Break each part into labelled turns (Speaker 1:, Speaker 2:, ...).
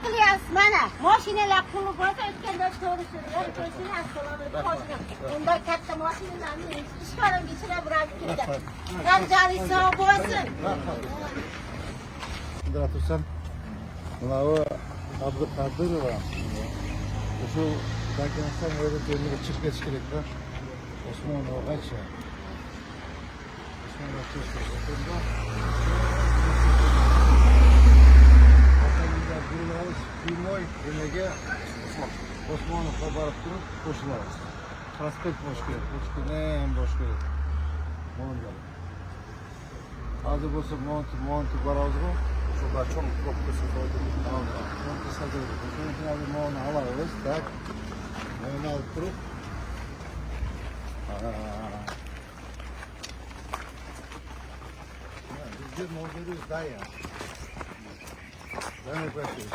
Speaker 1: qilyapsiz mana mashinalar puli bo'lsa o'tganda to'g'ri undan katta mashinalarni ishxonaga ichirib burib ketdi. Ramzani sog' bo'lsin.
Speaker 2: Tursan, bunavi Abduqodirova shu Dagestan yerda temir chiqib ketish kerak-da. Osmonovgacha. Zimoy enaga Osmonovga borib turib qo'shilamiz. Prospekt bosh kerak, ko'chkina ham bosh kerak. Bo'ldi. Hozir bo'lsa monti boramiz-ku. Shular cho'ng proqtasi qo'ydi. Proqtasi qo'ydi. Shuni hozir monni olamiz, tak. Monni olib turib. Bizga mo'jiz dayar. Mana ko'rasiz.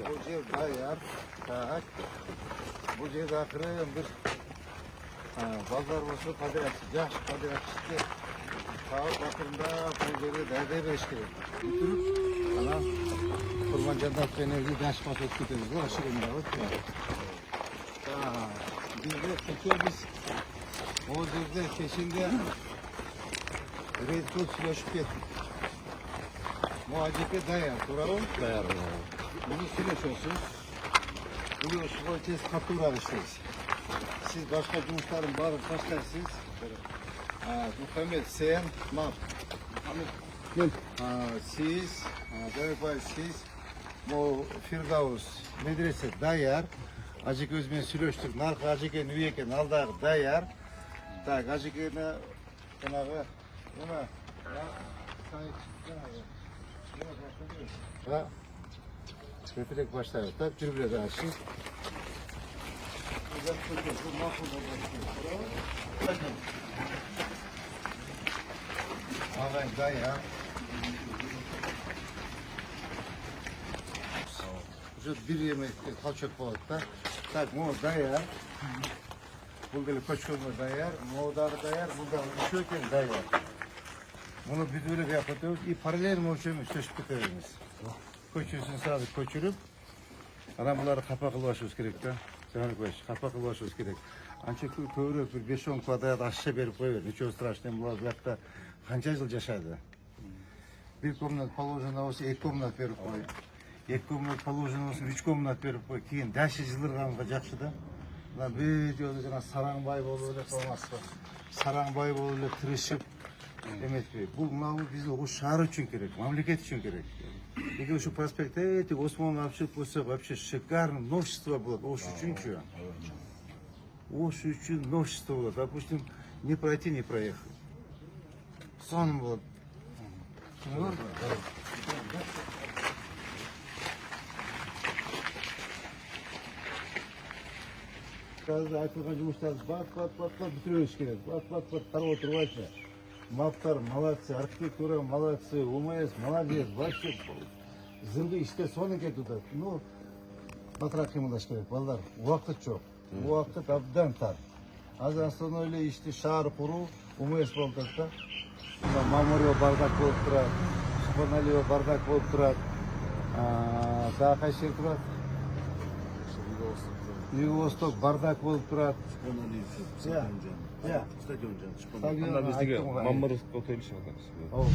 Speaker 2: Bu dayar. Tak. Bu yerda axirim bir bozor bo'lsa qadriyat, yaxshi qadriyatga Sağlık bakımda projeleri derde beşkiri. Bitirip, ana kurban cennet enerji ders paket gidiyoruz. Bu aşırında var. Bizde tekiyoruz. O düzde keşinde Red Bull süreşip getir. Muhacike dayar. Duralım.
Speaker 3: Dayar.
Speaker 2: Bunu süreç olsun. Bunu şu tez kapılar işleyiz. Siz başka cumhurların barı başlarsınız. Muhammed sen, Muhammed, siz, siz, bu Firdavs medrese dayar, acık özmen sürüştük, narkı acıken üyeken aldığı dayar, tak acıkene, kenağı, ona, ha, köpürek başlar, tak cürbüle de açın. Ağabey dayar. Şu bir yemek kaçak balıkta. Tak mu dayar. Bulgalı kaçak dayar. Muğdar dayar. Bulgalı şöken dayar. Bunu bir böyle yapıyoruz. Paralel mi uçuyoruz? Teşvik ediyoruz. Koçuyorsun sadece koçurup. Bunları kapak ulaşıyoruz gerekti. Canım koş. Kapak ulaşıyoruz gerek. Ancak kövrü bir 5-10 kvadrat aşağı verip koyuyor. Nичего страшного. Bu uzakta qancha yıl yaşadı? Bir komnat положено olsa 2 komnat verip koy. 2 komnat положено olsa 3 komnat verip koy. Keyin daşı yıllarga жақшыda. Lan bir yolda Saranbay болуп эле болмаспы. Saranbay болуп эле тырышып эметпей. Бул бизде o шаар үчүн керек, мамлекет үчүн керек. Эгер ушу проспект эти Осмон вообще болсо вообще шикарно новшество будет. Ош үчүнчү. Ош үчүн новшество будет. Допустим, не пройти, не проехать. Сон будет. Қазір айтылған жұмыстарды бат бітіру керек. Бат қарап отырбайсың. Маптар молодцы, архитектура молодцы, УМС молодец, вообще зынды іште соны кетуді. Ну, батырақ қимылдаш керек, балдар. Уақыт жоқ. Уақыт абдан тар. Азыр основной іште шаар құру, УМС болды да. Мамурио бардак болып тұрады, Шпаналио бардак болып тұрады. Тағы қай жер тұрады? Юго-Восток бардак болып тұрады.
Speaker 3: Стадион bizde Mammarov otel işi var.